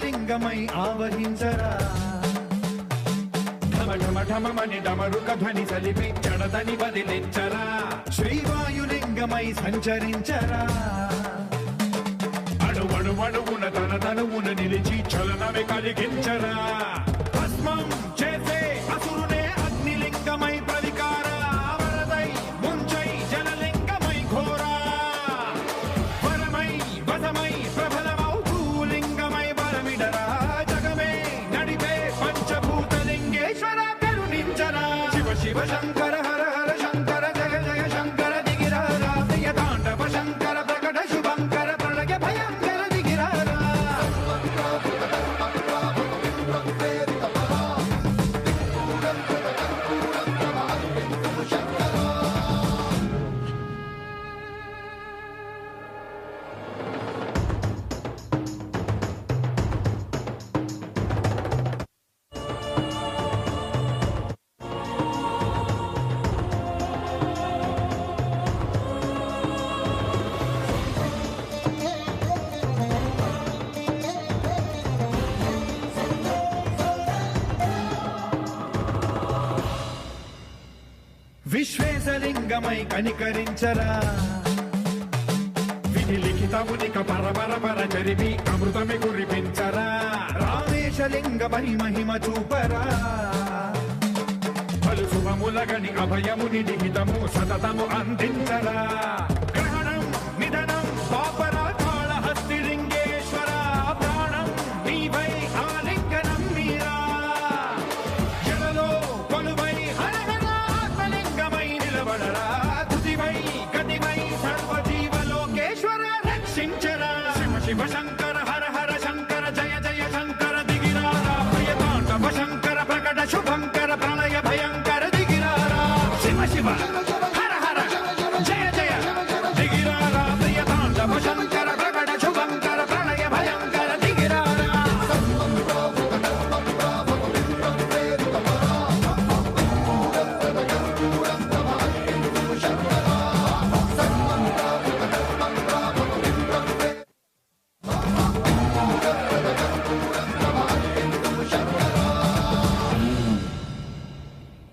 విశ్వేశలింగమై ఆవహించరా ఢమఢమఢమని డమరుక ధ్వని సలిపి జడదని బదిలించరా శ్రీవాయులింగమై సంచరించరా అణువణువున తన తనువున నిలిచి చలనమే కలిగించరా భస్మం చేసే అసురునే అగ్నిలింగమై ప్రవికార వరదై ముంచై జలలింగమై ఘోరా వరమై వసమై ప్రబలమౌ భూలింగమై బలమిడరా జగమే నడిపే పంచభూతలింగేశ్వర కరుణించరా శివ శివ శంకర హర హర శంకర జయ జయ శంకర దిగిరారా ప్రియ తాండవ శంకర ప్రకట శుభంకర ప్రళయ భయంకర దిగిరారా విశ్వేశలింగమై కనికరించరా విధి లిఖితమునిక పరపర పర చరివి అమృతమి కురిపించరా రామేశలింగమై మహిమ చూపరా పలు శుభములగని అభయముని లిఖితము సతతము అందించరా గ్రహణం నిధనం పాపరా కాళహస్తి లింగేశ్వర ప్రాణం నీవై ఆలింగనం మీరా జలలో కొలువై హర హర ఆత్మలింగమై నిలబడరా తుదివై గతివై సర్వజీవలోకేశ్వర రక్షించరా శివ శివ శంకర హర హర శంకర జయ జయ శంకర దిగిరారా ప్రియ తాండవ శంకర ప్రకట శుభంకర ప్రళయ భయంకర దిగిరారా శివ శివ హర హర జయ